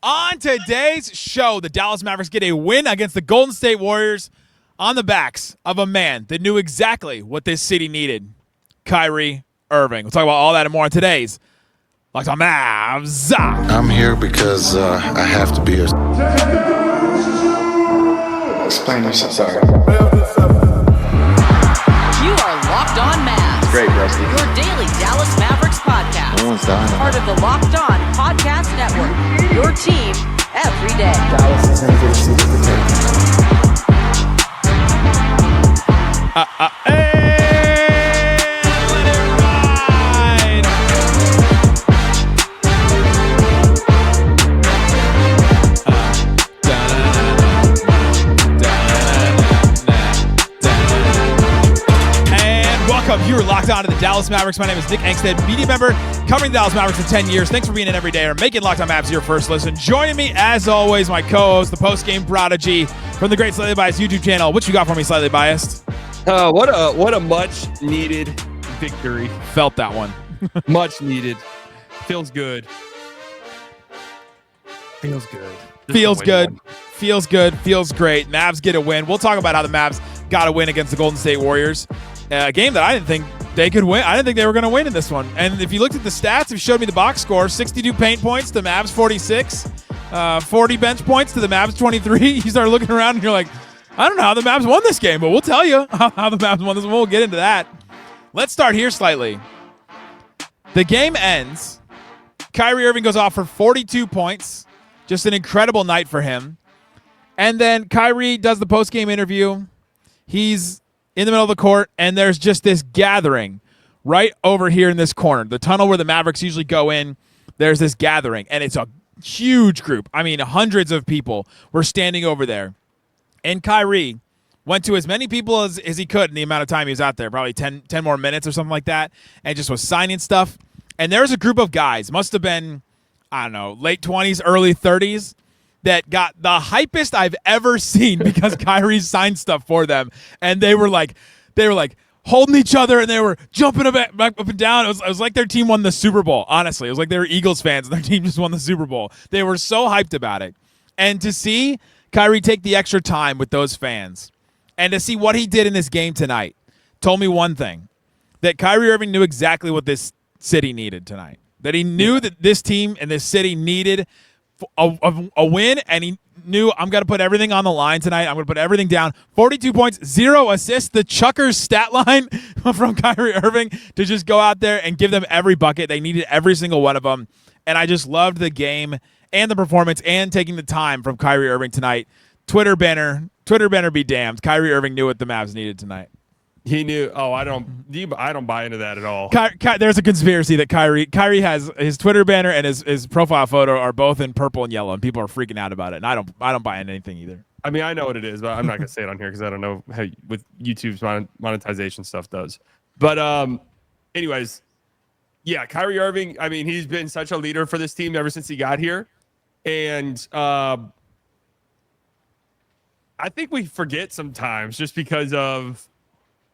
On today's show, the Dallas Mavericks get a win against the Golden State Warriors on the backs of a man that knew exactly what this city needed, Kyrie Irving. We'll talk about all that and more on today's Locked On Mavs. I'm here because I have to be here. Explain yourself. Sorry. You are Locked On Mavs. Great, Rusty. Your daily Dallas Mavericks podcast. No one's dying. Part of the Locked On Podcast Network. Your team every day. Dallas is going to get a seat at the table. Let it ride. And welcome. You are locked on to the Dallas Mavericks. My name is Nick Angstadt, media member, covering the Dallas Mavericks for 10 years. Thanks for being in every day or making Locked On Mavs your first listen. Joining me, as always, my co-host, the post-game prodigy from the Great Slightly Biased YouTube channel. What you got for me, Slightly Biased? What a much needed victory. Felt that one. Much needed. Feels good. Feels good. Feels good. Feels good. Feels great. Mavs get a win. We'll talk about how the Mavs got a win against the Golden State Warriors. A game that I didn't think they could win. I didn't think they were going to win in this one. And if you looked at the stats, if you showed me the box score, 62 paint points to Mavs 46, 40 bench points to the Mavs 23. You start looking around and you're like, I don't know how the Mavs won this game, but we'll tell you how the Mavs won this one. We'll get into that. Let's start here slightly. The game ends. Kyrie Irving goes off for 42 points. Just an incredible night for him. And then Kyrie does the post-game interview. He's in the middle of the court, and there's just this gathering right over here in this corner. The tunnel where the Mavericks usually go in, there's this gathering, and it's a huge group. I mean, hundreds of people were standing over there. And Kyrie went to as many people as he could in the amount of time he was out there, probably 10 more minutes or something like that, and just was signing stuff. And there's a group of guys, must have been, I don't know, late 20s, early 30s, that got the hypest I've ever seen because Kyrie signed stuff for them. And they were like holding each other and they were jumping back up and down. It was like their team won the Super Bowl, honestly. It was like they were Eagles fans and their team just won the Super Bowl. They were so hyped about it. And to see Kyrie take the extra time with those fans and to see what he did in this game tonight told me one thing, that Kyrie Irving knew exactly what this city needed tonight. That he knew that this team and this city needed a win, and he knew, I'm going to put everything on the line tonight. I'm going to put everything down. 42 points, 0 assists, the Chuckers stat line from Kyrie Irving to just go out there and give them every bucket. They needed every single one of them, and I just loved the game and the performance and taking the time from Kyrie Irving tonight. Twitter banner be damned. Kyrie Irving knew what the Mavs needed tonight. He knew. Oh, I don't buy into that at all. There's a conspiracy that Kyrie has his Twitter banner and his profile photo are both in purple and yellow, and people are freaking out about it. And I don't buy into anything either. I mean, I know what it is, but I'm not gonna say it on here because I don't know how with YouTube's monetization stuff does. But anyways, yeah, Kyrie Irving. I mean, he's been such a leader for this team ever since he got here, and I think we forget sometimes just because of,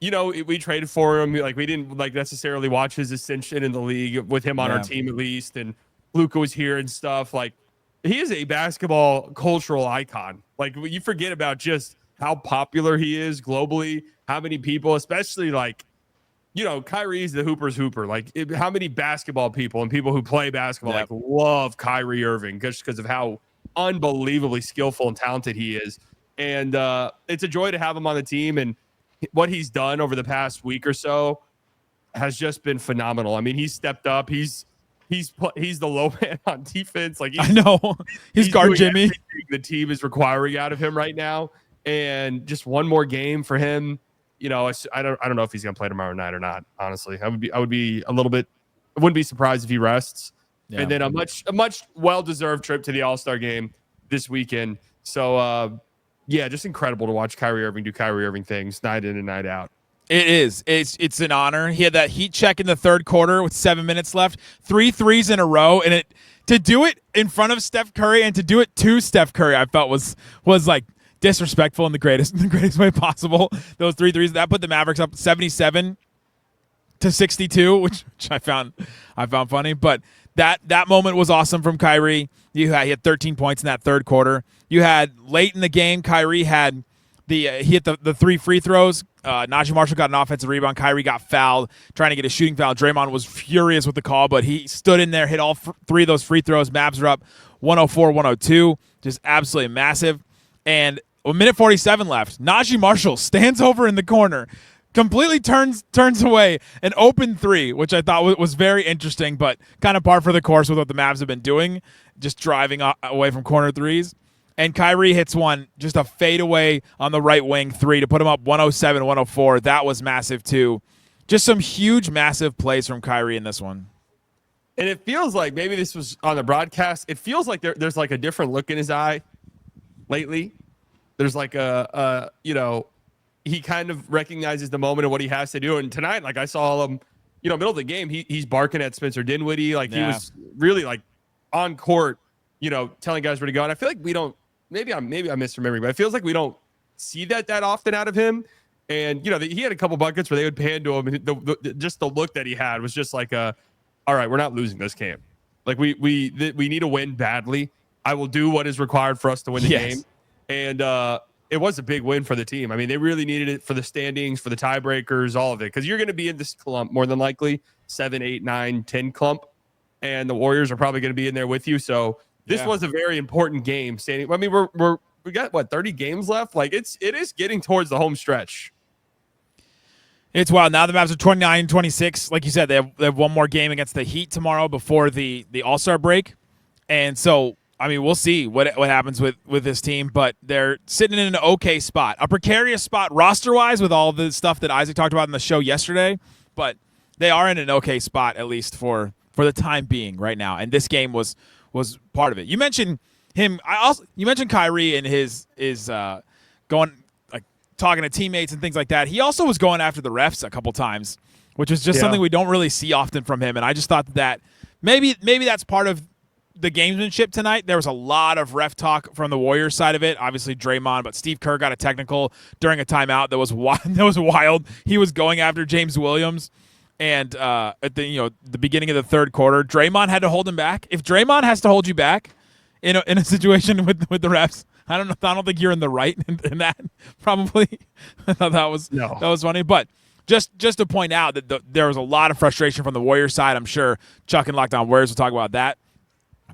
you know, we traded for him. Like, we didn't necessarily watch his ascension in the league with him on our team, at least. And Luka was here and stuff. Like, he is a basketball cultural icon. Like, you forget about just how popular he is globally. How many people, especially Kyrie's the Hooper's Hooper. Like, how many basketball people and people who play basketball love Kyrie Irving just because of how unbelievably skillful and talented he is. And it's a joy to have him on the team. And what he's done over the past week or so has just been phenomenal. I mean, he's stepped up. He's the low man on defense. Like, I know he's guard Jimmy. The team is requiring out of him right now, and just one more game for him. You know, I don't know if he's gonna play tomorrow night or not. Honestly, I would be a little bit. I wouldn't be surprised if he rests. Yeah. And then a much well-deserved trip to the All-Star game this weekend. So. Yeah, just incredible to watch Kyrie Irving do Kyrie Irving things night in and night out. It is. It's an honor. He had that heat check in the third quarter with 7 minutes left, 3 threes in a row, and to do it in front of Steph Curry and to do it to Steph Curry, I felt was like disrespectful in the greatest way possible. Those 3 threes that put the Mavericks up 77 to 62, which I found funny. But that moment was awesome from Kyrie. He had 13 points in that third quarter. You had late in the game, Kyrie had he hit the 3 free throws. Naji Marshall got an offensive rebound. Kyrie got fouled, trying to get a shooting foul. Draymond was furious with the call, but he stood in there, hit all 3 of those free throws. Mavs are up 104-102, just absolutely massive. And a minute 47 left. Naji Marshall stands over in the corner, completely turns away an open 3, which I thought was very interesting, but kind of par for the course with what the Mavs have been doing, just driving away from corner threes. And Kyrie hits one, just a fadeaway on the right wing 3 to put him up 107-104. That was massive too. Just some huge, massive plays from Kyrie in this one. And it feels like, maybe this was on the broadcast, it feels like there's like a different look in his eye lately. There's like he kind of recognizes the moment of what he has to do. And tonight, like I saw him, middle of the game, he's barking at Spencer Dinwiddie. Like he was really like on court, telling guys where to go. And I feel like we don't, maybe I'm misremembering, but it feels like we don't see that often out of him. And, he had a couple buckets where they would pan to him. And just the look that he had was just like, all right, we're not losing this game. Like we need to win badly. I will do what is required for us to win the game. And it was a big win for the team. I mean, they really needed it for the standings, for the tiebreakers, all of it. Because you're going to be in this clump more than likely, 7, 8, 9, 10 clump. And the Warriors are probably going to be in there with you. So this was a very important game. I mean, we got 30 games left. Like it is getting towards the home stretch. It's wild. Now the Mavs are 29-26. Like you said, they have one more game against the Heat tomorrow before the All-Star break. And so, I mean, we'll see what happens with this team, but they're sitting in an okay spot, a precarious spot roster-wise with all the stuff that Isaac talked about in the show yesterday, but they are in an okay spot at least for the time being right now. And this game was part of it. You mentioned him. You mentioned Kyrie and his going like talking to teammates and things like that. He also was going after the refs a couple times, which is just something we don't really see often from him. And I just thought that maybe that's part of the gamesmanship tonight. There was a lot of ref talk from the Warriors side of it. Obviously Draymond, but Steve Kerr got a technical during a timeout that was wild. He was going after James Williams, and at the beginning of the third quarter, Draymond had to hold him back. If Draymond has to hold you back in a situation with the refs, I don't think you're in the right in that. Probably, I thought that was funny, but. Just to point out that there was a lot of frustration from the Warriors side. I'm sure Chuck and Locked On Warriors will talk about that.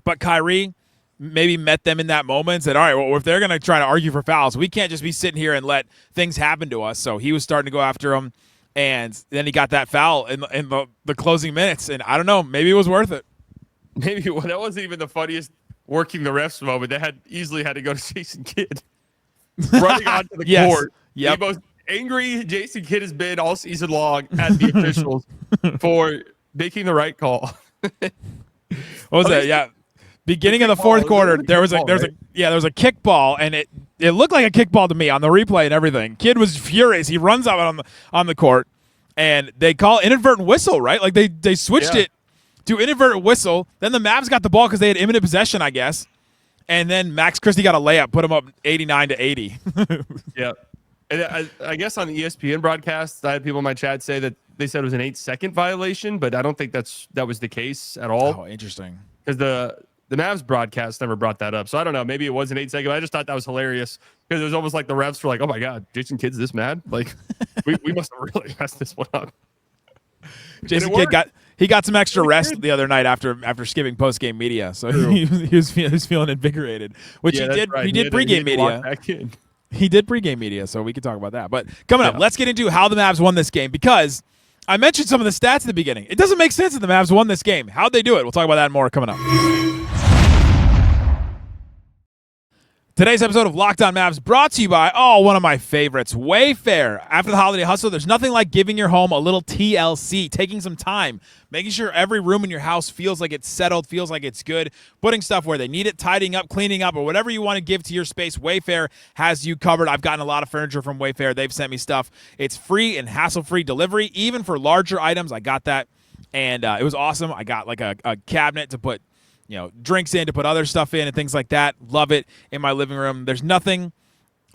But Kyrie maybe met them in that moment and said, all right, well, if they're going to try to argue for fouls, we can't just be sitting here and let things happen to us. So he was starting to go after him, and then he got that foul in the closing minutes. And I don't know, maybe it was worth it. Maybe that wasn't even the funniest working the refs moment. They easily had to go to Jason Kidd running onto the court. Yep. The most angry Jason Kidd has been all season long at the officials for making the right call. What was that? Yeah. Beginning of the fourth quarter, there was a kickball, and it looked like a kickball to me on the replay and everything. Kid was furious. He runs out on the court, and they call inadvertent whistle, right? Like they switched it to inadvertent whistle. Then the Mavs got the ball because they had imminent possession, I guess. And then Max Christie got a layup, put him up 89-80. Yeah. And I guess on the ESPN broadcast, I had people in my chat say that they said it was an 8-second violation, but I don't think that was the case at all. Oh, interesting. Because the Mavs broadcast never brought that up. So I don't know. Maybe it was an 8-second. I just thought that was hilarious because it was almost like the refs were like, oh my God, Jason Kidd's this mad? Like, we must have really messed this one up. Jason Kidd got some extra rest the other night after skipping post-game media. So he was feeling invigorated, which he did. Right. He did pregame media. He did pregame media, so we could talk about that. But coming up, let's get into how the Mavs won this game, because I mentioned some of the stats at the beginning. It doesn't make sense that the Mavs won this game. How'd they do it? We'll talk about that and more coming up. Today's episode of Locked On Mavs brought to you by, one of my favorites, Wayfair. After the holiday hustle, there's nothing like giving your home a little TLC, taking some time, making sure every room in your house feels like it's settled, feels like it's good, putting stuff where they need it, tidying up, cleaning up, or whatever you want to give to your space. Wayfair has you covered. I've gotten a lot of furniture from Wayfair. They've sent me stuff. It's free and hassle-free delivery, even for larger items. I got that, and it was awesome. I got like a cabinet to put drinks in, to put other stuff in and things like that. Love it in my living room. There's nothing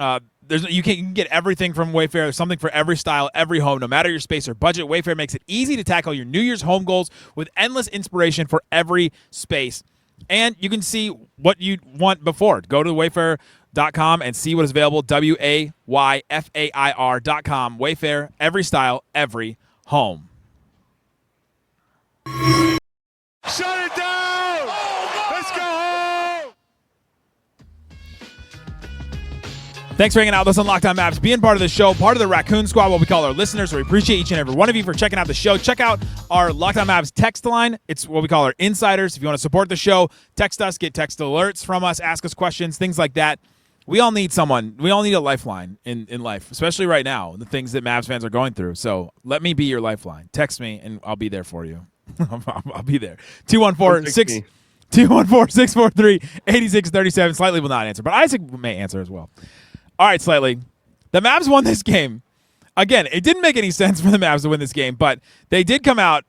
You can get everything from Wayfair. There's something for every style, every home, no matter your space or budget. Wayfair makes it easy to tackle your New Year's home goals with endless inspiration for every space. And you can see what you want before. Go to Wayfair.com and see what is available. WAYFAIR.com. Wayfair, every style, every home. Shut it down! Let's go home! Thanks for hanging out with us on Locked On Mavs, being part of the show, part of the Raccoon Squad, what we call our listeners. We appreciate each and every one of you for checking out the show. Check out our Locked On Mavs text line. It's what we call our insiders. If you want to support the show, text us, get text alerts from us, ask us questions, things like that. We all need someone. We all need a lifeline in life, especially right now, the things that Mavs fans are going through. So let me be your lifeline. Text me, and I'll be there for you. I'll be there. 214-643-8637. Slightly will not answer, but Isaac may answer as well. All right, Slightly. The Mavs won this game. Again, it didn't make any sense for the Mavs to win this game, but they did come out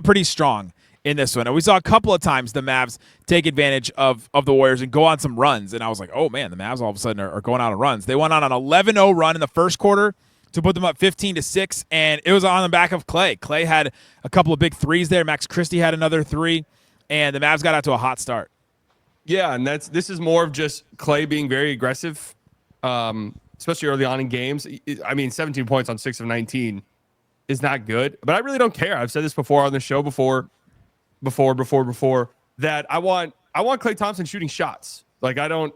pretty strong in this one. And we saw a couple of times the Mavs take advantage of the Warriors and go on some runs. And I was like, oh, man, the Mavs all of a sudden are going out on runs. They went on an 11-0 run in the first quarter to put them up 15-6, and it was on the back of Klay. Klay had a couple of big threes there. Max Christie had another three, and the Mavs got out to a hot start. Yeah, and this is more of just Klay being very aggressive, especially early on in games. I mean, 17 points on 6 of 19 is not good, but I really don't care. I've said this before on the show before that I want Klay Thompson shooting shots. Like I don't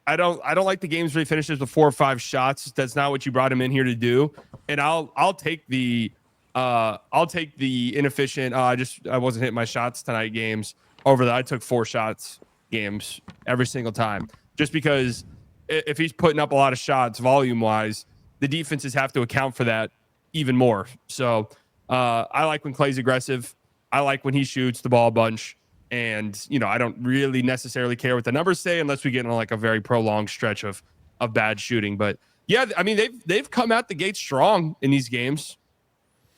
like the games where he finishes with 4 or 5 shots. That's not what you brought him in here to do. And I'll take the inefficient. I wasn't hitting my shots tonight games over that. I took 4 shots games every single time, just because if he's putting up a lot of shots volume wise, the defenses have to account for that even more. So I like when Klay's aggressive. I like when he shoots the ball a bunch. And, I don't really necessarily care what the numbers say unless we get in like a very prolonged stretch of bad shooting. But yeah, I mean, they've come out the gate strong in these games.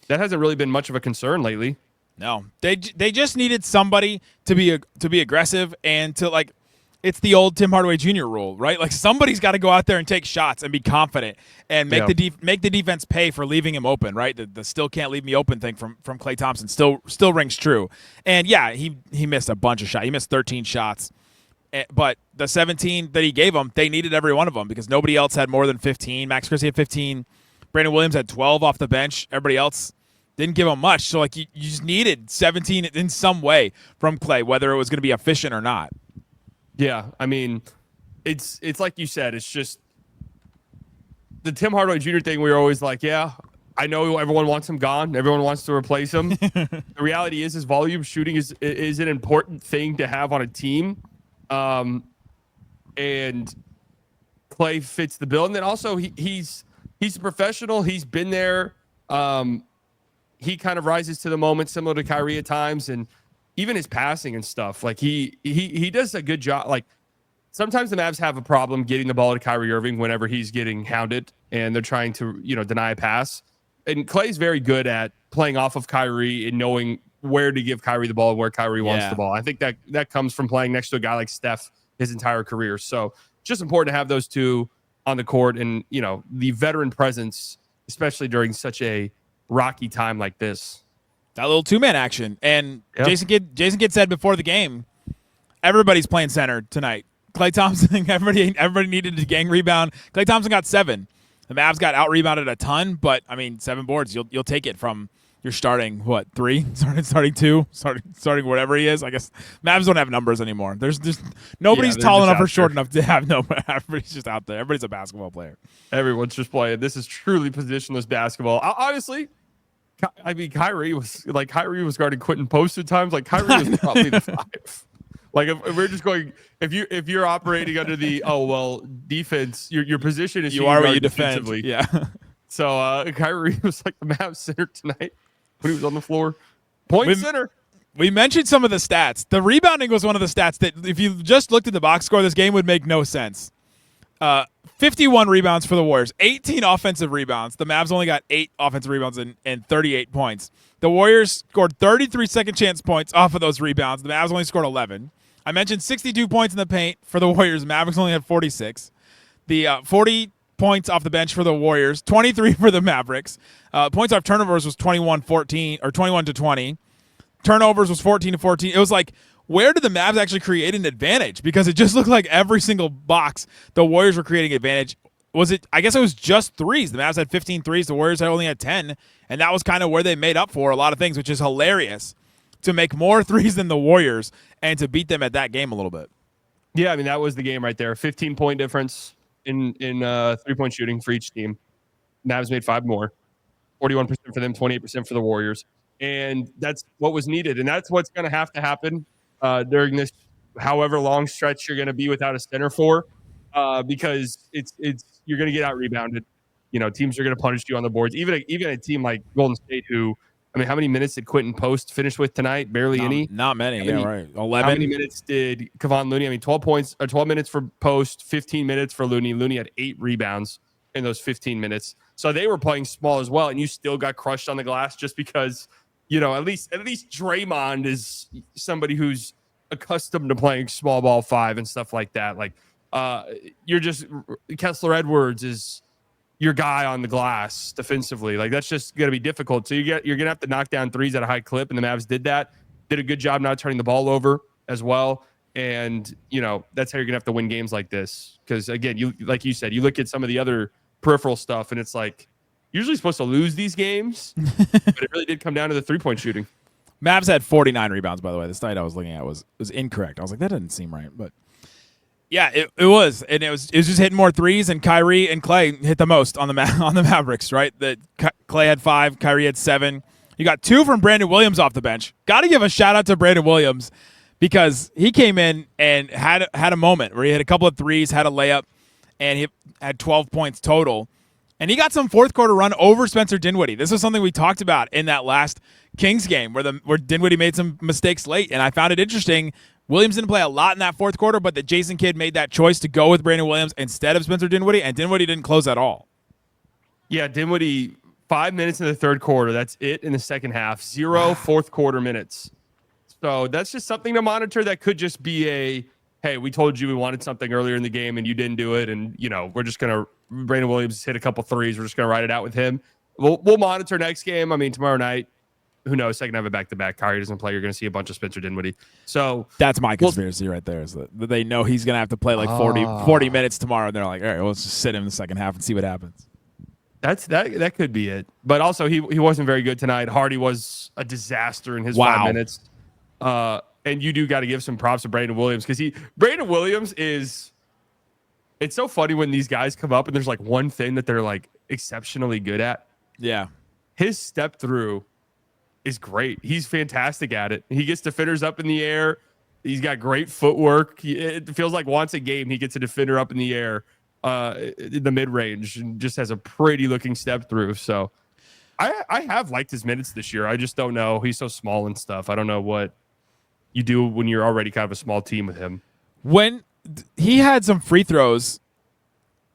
That hasn't really been much of a concern lately. No, they just needed somebody to be aggressive and to like. It's the old Tim Hardaway Jr. rule, right? Like somebody's got to go out there and take shots and be confident and make the defense pay for leaving him open, right? The still can't leave me open thing from Klay Thompson still rings true. And yeah, he missed a bunch of shots. He missed 13 shots, but the 17 that he gave them, they needed every one of them because nobody else had more than 15. Max Christie had 15. Brandon Williams had 12 off the bench. Everybody else didn't give him much. So like you just needed 17 in some way from Klay, whether it was going to be efficient or not. Yeah, I mean, it's like you said, it's just the Tim Hardaway Jr. thing. We were always like, yeah, I know everyone wants him gone. Everyone wants to replace him. The reality is volume shooting is an important thing to have on a team. And Klay fits the bill. And then also he's a professional. He's been there. He kind of rises to the moment, similar to Kyrie at times. And even his passing and stuff, like he does a good job. Like sometimes the Mavs have a problem getting the ball to Kyrie Irving whenever he's getting hounded and they're trying to, deny a pass. And Klay's very good at playing off of Kyrie and knowing where to give Kyrie the ball and where Kyrie wants the ball. I think that comes from playing next to a guy like Steph his entire career. So it's just important to have those two on the court and, the veteran presence, especially during such a rocky time like this. That little 2-man action. And Jason Kidd said before the game, everybody's playing center tonight. Klay Thompson, everybody needed to gang rebound. Klay Thompson got 7. The Mavs got out-rebounded a ton, but, 7 boards. You'll take it from your starting, 3? Starting 2? Starting whatever he is. I guess Mavs don't have numbers anymore. There's just nobody's tall enough or short enough to have everybody's just out there. Everybody's a basketball player. Everyone's just playing. This is truly positionless basketball. Honestly, Kyrie was guarding Quentin Post at times. Like Kyrie was probably the 5. Like if we're just going, if you're operating under the defense, your position is you are what you defend. Yeah. So Kyrie was like the Mavs center tonight when he was on the floor, point center. We mentioned some of the stats. The rebounding was one of the stats that if you just looked at the box score, this game would make no sense. 51 rebounds for the Warriors, 18 offensive rebounds. The Mavs only got 8 offensive rebounds and 38 points. The Warriors scored 33 second chance points off of those rebounds. The Mavs only scored 11. I mentioned 62 points in the paint for the Warriors. Mavericks only had 46. The 40 points off the bench for the Warriors, 23 for the Mavericks. Points off turnovers was 21-14 or 21-20. Turnovers was 14-14. It was like, where did the Mavs actually create an advantage? Because it just looked like every single box the Warriors were creating advantage. I guess it was just threes. The Mavs had 15 threes. The Warriors only had 10. And that was kind of where they made up for a lot of things, which is hilarious, to make more threes than the Warriors and to beat them at that game a little bit. Yeah, I mean, that was the game right there. 15-point difference in 3-point shooting for each team. Mavs made 5 more. 41% for them, 28% for the Warriors. And that's what was needed. And that's what's going to happen during this however long stretch you're going to be without a center for, because it's you're going to get out rebounded. You know, teams are going to punish you on the boards. Even a team like Golden State, who, I mean, how many minutes did Quentin Post finish with tonight? Barely any. Not many. Yeah, right. 11. How many minutes did Kevon Looney? I mean, 12 minutes for Post, 15 minutes for Looney. Looney had 8 rebounds in those 15 minutes. So they were playing small as well, and you still got crushed on the glass just because, you know, at least Draymond is somebody who's accustomed to playing small ball 5 and stuff like that. Like, you're just Kessler Edwards is your guy on the glass defensively. Like, that's just going to be difficult. So you're going to have to knock down threes at a high clip, and the Mavs did that. Did a good job not turning the ball over as well. And, you know, that's how you're going to have to win games like this. Because, again, like you said, you look at some of the other peripheral stuff, and it's like, usually supposed to lose these games, but it really did come down to the 3-point shooting. Mavs had 49 rebounds, by the way. The site I was looking at was incorrect. I was like, that doesn't seem right. But yeah, it was. And it was just hitting more threes, and Kyrie and Klay hit the most on the Mavericks, right? Klay had 5, Kyrie had 7. You got 2 from Brandon Williams off the bench. Got to give a shout out to Brandon Williams, because he came in and had a moment where he had a couple of threes, had a layup, and he had 12 points total. And he got some fourth quarter run over Spencer Dinwiddie. This was something we talked about in that last Kings game where Dinwiddie made some mistakes late. And I found it interesting. Williams didn't play a lot in that fourth quarter, but the Jason Kidd made that choice to go with Brandon Williams instead of Spencer Dinwiddie, and Dinwiddie didn't close at all. Yeah, Dinwiddie, 5 minutes in the third quarter. That's it in the second half. 0 fourth quarter minutes. So that's just something to monitor. That could just be hey, we told you we wanted something earlier in the game and you didn't do it. And, you know, we're just going to – Brandon Williams hit a couple threes. We're just going to ride it out with him. We'll monitor next game. I mean, tomorrow night, who knows? Second have a back-to-back. Kyrie doesn't play. You're going to see a bunch of Spencer Dinwiddie. So that's my conspiracy right there, is that they know he's going to have to play like 40 minutes tomorrow. And they're like, all right, well, let's just sit him in the second half and see what happens. That could be it. But also, he wasn't very good tonight. Hardy was a disaster in his 5 minutes. And you do got to give some props to Brandon Williams, because Brandon Williams is – it's so funny when these guys come up and there's like one thing that they're like exceptionally good at. Yeah. His step through is great. He's fantastic at it. He gets defenders up in the air. He's got great footwork. It feels like once a game he gets a defender up in the air in the mid-range and just has a pretty looking step through. So I have liked his minutes this year. I just don't know. He's so small and stuff. I don't know what you do when you're already kind of a small team with him. When he had some free throws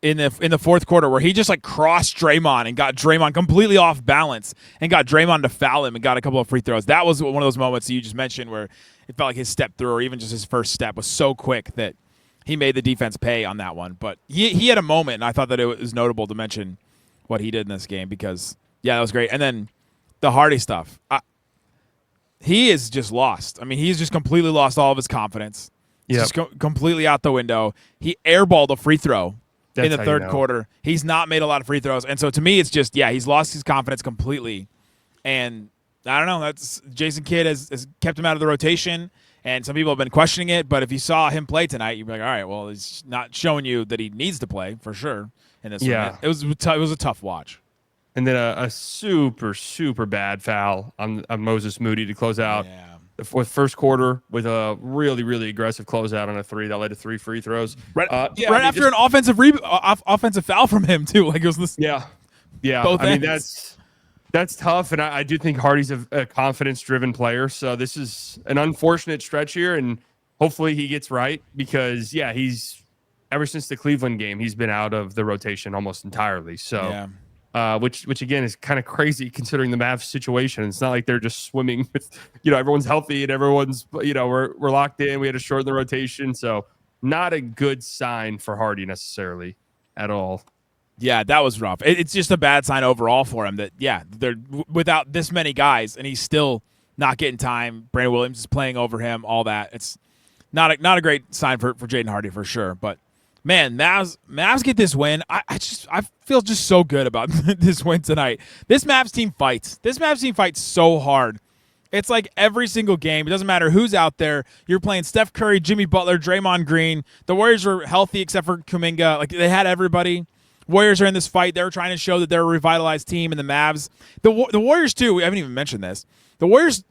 in the fourth quarter where he just like crossed Draymond and got Draymond completely off balance and got Draymond to foul him and got a couple of free throws. That was one of those moments that you just mentioned where it felt like his step through, or even just his first step, was so quick that he made the defense pay on that one. But he had a moment, and I thought that it was notable to mention what he did in this game, because, yeah, that was great. And then the Hardy stuff. He is just lost. I mean, he's just completely lost all of his confidence. He's just completely out the window. He airballed a free throw in the third quarter. He's not made a lot of free throws. And so to me, it's just, he's lost his confidence completely. And I don't know. That's Jason Kidd has kept him out of the rotation, and some people have been questioning it. But if you saw him play tonight, you'd be like, all right, well, he's not showing you that he needs to play for sure in this one. It was a tough watch. And then a super, super bad foul on Moses Moody to close out the first quarter with a really, really aggressive closeout on a 3 that led to 3 free throws. Right after an offensive foul from him, too. Like, it was this. Yeah. Both ends. Mean, that's tough, and I do think Hardy's a confidence-driven player. So this is an unfortunate stretch here, and hopefully he gets right, because, he's ever since the Cleveland game, he's been out of the rotation almost entirely. So. Which again is kind of crazy considering the Mavs situation. It's not like they're just swimming with, everyone's healthy and everyone's, we're locked in. We had to shorten the rotation. So not a good sign for Hardy necessarily. at all. Yeah, that was rough. It's just a bad sign overall for him that, they're without this many guys, and he's still not getting time. Brandon Williams is playing over him, all that. It's not a great sign for Jaden Hardy for sure. But, man, Mavs get this win. I feel just so good about this win tonight. This Mavs team fights. This Mavs team fights so hard. It's like every single game. It doesn't matter who's out there. You're playing Steph Curry, Jimmy Butler, Draymond Green. The Warriors were healthy except for Kuminga. Like, they had everybody. Warriors are in this fight. They're trying to show that they're a revitalized team, and the Mavs. The Warriors, too, we haven't even mentioned this. The Warriors,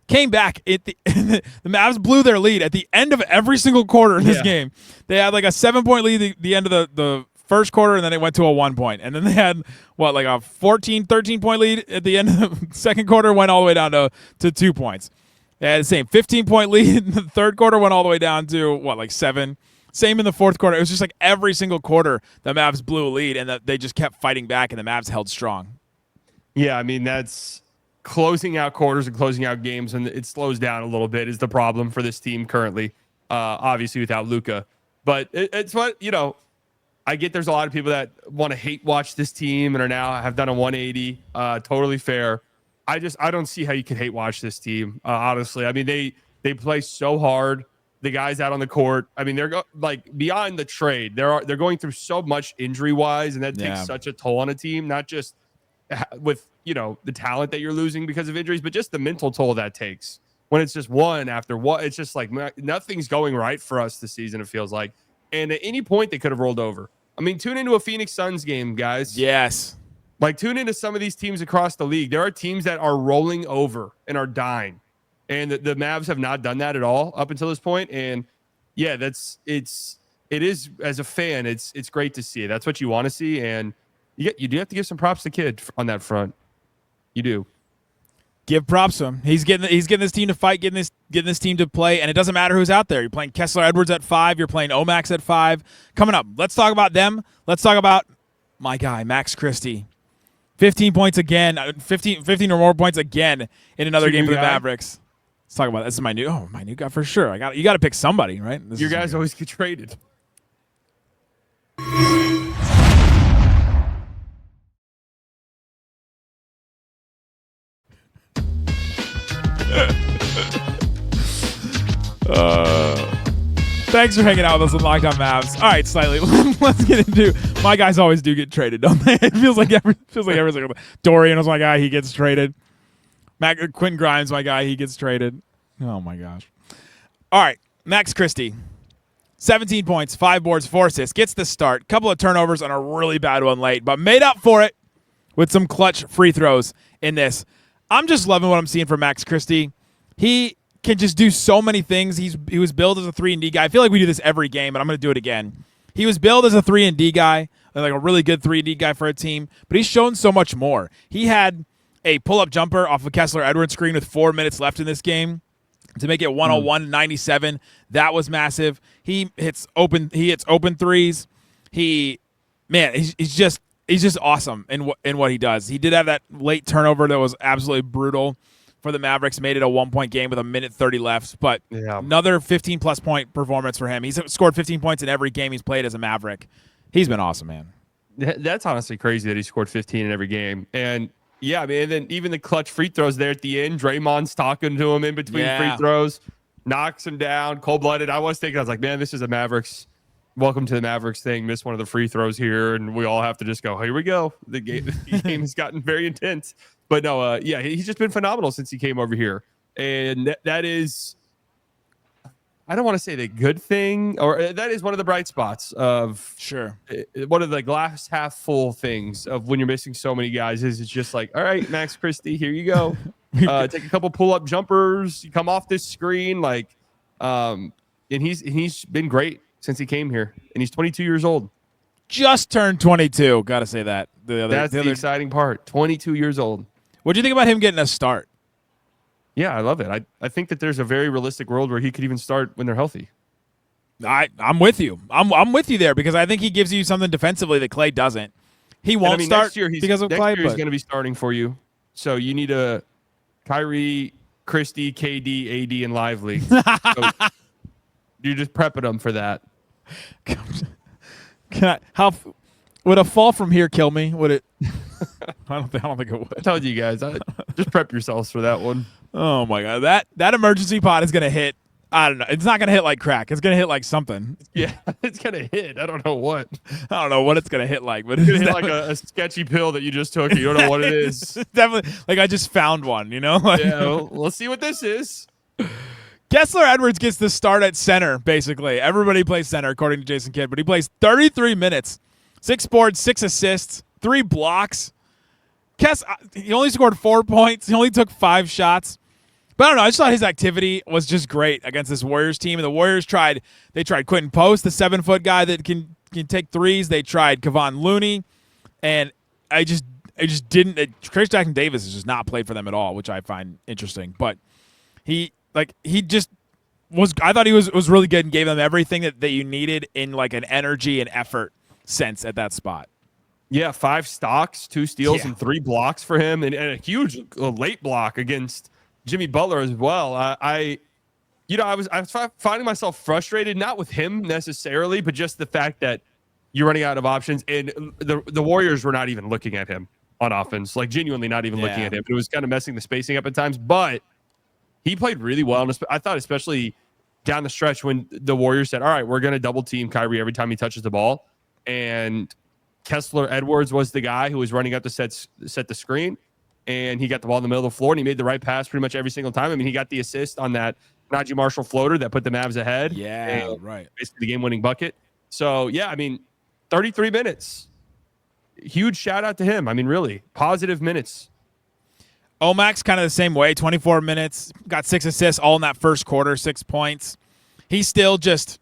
came back. The Mavs blew their lead at the end of every single quarter in this game. They had, a 7-point lead at the end of the first quarter, and then it went to a 1 point. And then they had, a 14, 13-point lead at the end of the second quarter, went all the way down to 2 points. They had the same 15-point lead in the third quarter, went all the way down to, 7. Same in the fourth quarter. It was just every single quarter the Mavs blew a lead, and they just kept fighting back, and the Mavs held strong. Yeah, I mean, that's closing out quarters and closing out games, and it slows down a little bit is the problem for this team currently, obviously without Luka. But it's what, I get there's a lot of people that want to hate watch this team and have done a 180. Totally fair. I don't see how you can hate watch this team, honestly. I mean, they play so hard. The guys out on the court, I mean, they're beyond the trade. They're going through so much injury wise, and that takes such a toll on a team, not just with the talent that you're losing because of injuries, but just the mental toll that takes when it's just one after one. It's just nothing's going right for us this season, it feels like. And at any point they could have rolled over. I mean, tune into a Phoenix Suns game, guys. Yes. Tune into some of these teams across the league. There are teams that are rolling over and are dying. And the Mavs have not done that at all up until this point. And yeah, it is, as a fan, it's great to see. That's what you want to see. And you do have to give some props to Kid on that front. You do. Give props to him. He's getting this team to fight, getting this team to play, and it doesn't matter who's out there. You're playing Kessler Edwards at 5. You're playing Omax at 5. Coming up, let's talk about them. Let's talk about my guy, Max Christie. 15 points again. 15 or more points again in another game for the Mavericks. Let's talk about that. This is my new guy for sure. You got to pick somebody, right? Your guys always get traded. Thanks for hanging out with us on Locked On Mavs. All right, Slightly. Let's get into my guys. Always do get traded, don't they? It feels like every single. Dorian was my guy. He gets traded. Quentin Grimes, my guy. He gets traded. Oh my gosh. All right, Max Christie. 17 points, 5 boards, 4 assists. Gets the start. Couple of turnovers on a really bad one late, but made up for it with some clutch free throws in this. I'm just loving what I'm seeing from Max Christie. He can just do so many things. He was billed as a 3-and-D guy. I feel like we do this every game, but I'm going to do it again. He was billed as a 3-and-D guy, a really good 3-and-D guy for a team, but he's shown so much more. He had a pull-up jumper off of Kessler Edwards screen with 4 minutes left in this game to make it 101-97. That was massive. He hits open threes. He's just awesome in what he does. He did have that late turnover that was absolutely brutal for the Mavericks, made it a 1-point game with 1:30 left, but another 15-plus point performance for him. He's scored 15 points in every game he's played as a Maverick. He's been awesome, man. That's honestly crazy that he scored 15 in every game. And yeah, I mean, and then even the clutch free throws there at the end, Draymond's talking to him in between free throws, knocks him down, cold-blooded. I was like, man, this is a Mavericks. Welcome to the Mavericks thing. Missed one of the free throws here, and we all have to just go, here we go. The game has gotten very intense. But no, he's just been phenomenal since he came over here. And that is, I don't want to say the good thing, or that is one of the bright spots of one of the glass half full things of when you're missing so many guys is it's just like, all right, Max Christie, here you go. Take a couple pull-up jumpers, you come off this screen, and he's been great since he came here, and he's 22 years old. Just turned 22. Got to say that. That's the exciting part. 22 years old. What do you think about him getting a start? Yeah, I love it. I think that there's a very realistic world where he could even start when they're healthy. I'm with you. I'm with you there because I think he gives you something defensively that Klay doesn't. He won't start because of Klay. Next year he's going to be starting for you. So you need a Kyrie, Christie, KD, AD, and Lively. So you're just prepping them for that. Would a fall from here kill me? Would it? I don't think it would. I told you guys. Just prep yourselves for that one. Oh my god, that emergency pod is gonna hit. I don't know. It's not gonna hit like crack. It's gonna hit like something. Yeah, it's gonna hit. I don't know what. I don't know what it's gonna hit like, but it's gonna hit like a sketchy pill that you just took. You don't know what it is. Definitely, like I just found one. Like, yeah, well, let's see what this is. Kessler Edwards gets the start at center. Basically, everybody plays center according to Jason Kidd, but he plays 33 minutes, 6 boards, 6 assists, 3 blocks. He only scored 4 points. He only took 5 shots. But I don't know. I just thought his activity was just great against this Warriors team. And the Warriors tried Quentin Post, the 7-foot guy that can take threes. They tried Kevon Looney. And I just didn't. Chris Jackson Davis has just not played for them at all, which I find interesting. But he just was. I thought he was really good and gave them everything that you needed in like an energy and effort sense at that spot. Yeah, 5 stocks, 2 steals, and 3 blocks for him, and a huge late block against Jimmy Butler as well. I was finding myself frustrated, not with him necessarily, but just the fact that you're running out of options, and the Warriors were not even looking at him on offense, like genuinely not even looking at him. It was kind of messing the spacing up at times, but he played really well. And I thought especially down the stretch when the Warriors said, all right, we're going to double team Kyrie every time he touches the ball, and Kessler Edwards was the guy who was running up to set the screen, and he got the ball in the middle of the floor, and he made the right pass pretty much every single time. I mean, he got the assist on that Naji Marshall floater that put the Mavs ahead. Yeah, right. Basically the game-winning bucket. So, yeah, I mean, 33 minutes. Huge shout-out to him. I mean, really, positive minutes. Omax kind of the same way, 24 minutes, got 6 assists all in that first quarter, 6 points. He still just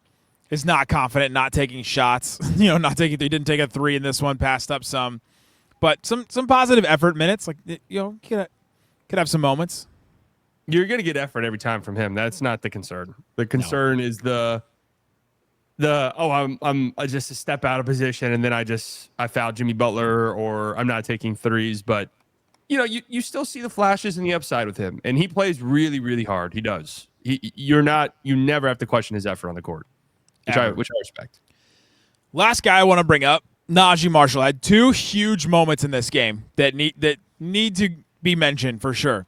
is not confident, not taking shots. He didn't take a 3 in this one, passed up some. But some positive effort minutes, like could have some moments. You're gonna get effort every time from him. That's not the concern. The concern is I'm just a step out of position, and then I fouled Jimmy Butler, or I'm not taking threes. But you still see the flashes and the upside with him, and he plays really, really hard. He does. You never have to question his effort on the court, which I respect. Last guy I want to bring up, Naji Marshall had 2 huge moments in this game that need to be mentioned for sure.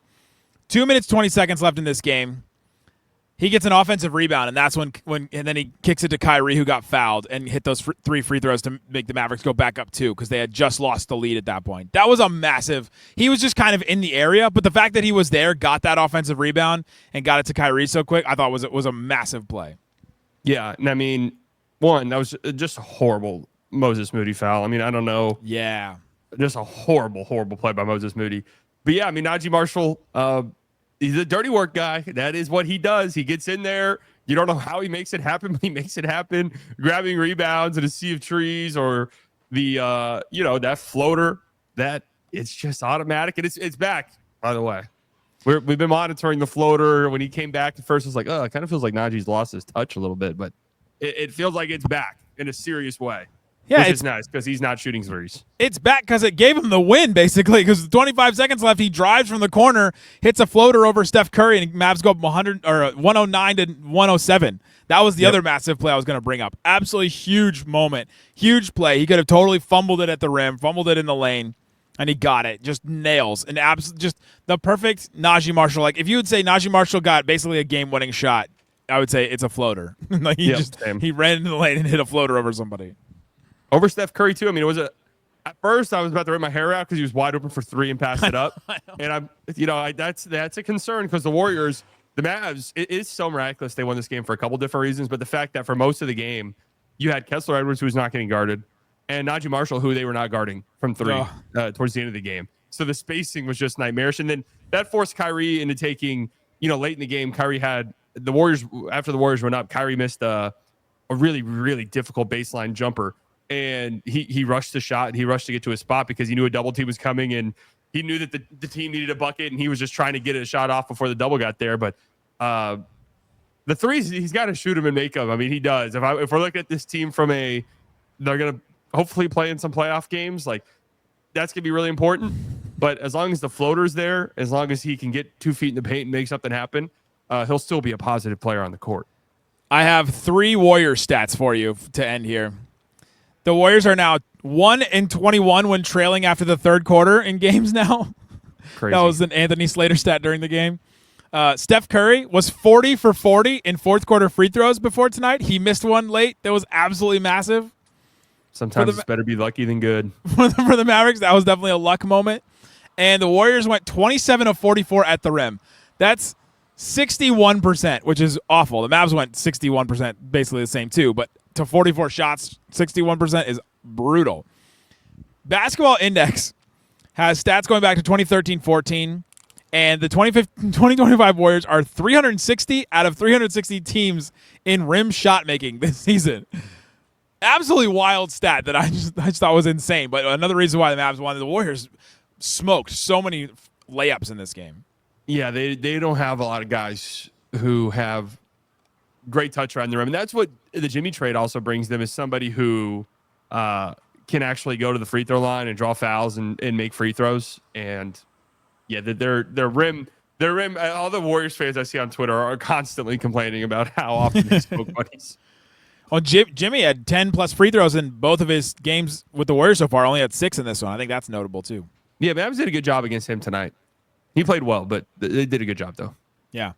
2 minutes, 20 seconds left in this game. He gets an offensive rebound, and that's when and then he kicks it to Kyrie, who got fouled, and hit those 3 free throws to make the Mavericks go back up 2 because they had just lost the lead at that point. That was a massive. He was just kind of in the area, but the fact that he was there, got that offensive rebound, and got it to Kyrie so quick, I thought was a massive play. Yeah, and I mean, one, that was just a horrible Moses Moody foul. I mean, I don't know. Yeah. Just a horrible, horrible play by Moses Moody. But yeah, I mean, Naji Marshall, he's a dirty work guy. That is what he does. He gets in there. You don't know how he makes it happen, but he makes it happen, grabbing rebounds in a sea of trees, or the that floater that it's just automatic. And it's back, by the way. We've been monitoring the floater. When he came back at first, it was like, it kind of feels like Naji's lost his touch a little bit, but it feels like it's back in a serious way. Yeah, which is nice because he's not shooting threes. It's back because it gave him the win, basically, because 25 seconds left, he drives from the corner, hits a floater over Steph Curry, and Mavs go up 109 to 107. That was the other massive play I was going to bring up. Absolutely huge moment, huge play. He could have totally fumbled it at the rim, fumbled it in the lane, and he got it. Just nails. And just the perfect Naji Marshall. Like, if you would say Naji Marshall got basically a game-winning shot, I would say it's a floater. Like he ran into the lane and hit a floater over somebody. Over Steph Curry, too. I mean, at first I was about to rip my hair out because he was wide open for 3 and passed it up. And that's a concern because the Warriors, the Mavs, it is so miraculous they won this game for a couple different reasons. But the fact that for most of the game, you had Kessler Edwards, who was not getting guarded, and Naji Marshall, who they were not guarding from 3 towards the end of the game. So the spacing was just nightmarish. And then that forced Kyrie into taking, late in the game, Kyrie had the Warriors, after the Warriors went up, Kyrie missed a really, really difficult baseline jumper. And he rushed the shot, and he rushed to get to his spot because he knew a double team was coming, and he knew that the team needed a bucket, and he was just trying to get a shot off before the double got there. But the threes, he's got to shoot them and make them. I mean, he does. If we're looking at this team they're going to hopefully play in some playoff games, like that's going to be really important. But as long as the floater's there, as long as he can get 2 feet in the paint and make something happen, he'll still be a positive player on the court. I have 3 Warrior stats for you to end here. The Warriors are now 1-21 when trailing after the third quarter in games now. Crazy. That was an Anthony Slater stat during the game. Steph Curry was 40 for 40 in fourth quarter free throws before tonight. He missed one late. That was absolutely massive. Sometimes it's better be lucky than good. For the Mavericks, that was definitely a luck moment. And the Warriors went 27 of 44 at the rim. That's 61%, which is awful. The Mavs went 61%, basically the same too. But to 44 shots, 61% is brutal. Basketball Index has stats going back to 2013-14. And the 2025 Warriors are 360 out of 360 teams in rim shot making this season. Absolutely wild stat that I just thought was insane. But another reason why the Mavs won, the Warriors smoked so many layups in this game. Yeah, they don't have a lot of guys who have great touch around the rim. And that's what the Jimmy trade also brings them, is somebody who can actually go to the free throw line and draw fouls and make free throws. And yeah, their rim, all the Warriors fans I see on Twitter are constantly complaining about how often they smoke buddies. Well, Jimmy had 10 plus free throws in both of his games with the Warriors so far. Only had 6 in this one. I think that's notable too. Yeah, Mavs did a good job against him tonight. He played well, but they did a good job though. Yeah,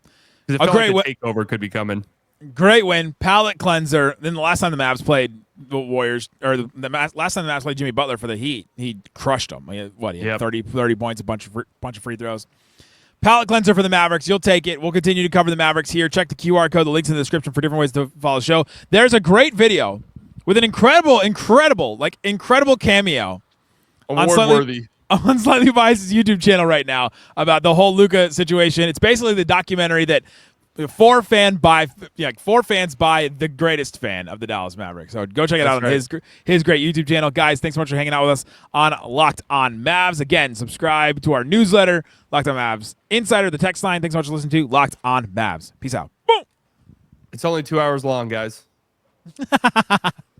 Because it felt like the takeover could be coming. Great win, palate cleanser. Then the last time the Mavs played the Warriors, or last time the Mavs played Jimmy Butler for the Heat, he crushed them. He had 30 points, a bunch of free throws. Palate cleanser for the Mavericks. You'll take it. We'll continue to cover the Mavericks here. Check the QR code. The link's in the description for different ways to follow the show. There's a great video with an incredible cameo. Award-worthy. On Slightly Biased's YouTube channel right now about the whole Luka situation. It's basically the documentary that four fans buy the greatest fan of the Dallas Mavericks. So go check it out on his great YouTube channel. Guys, thanks so much for hanging out with us on Locked On Mavs. Again, subscribe to our newsletter, Locked On Mavs Insider, the text line. Thanks so much for listening to Locked On Mavs. Peace out. Boom. It's only 2 hours long, guys.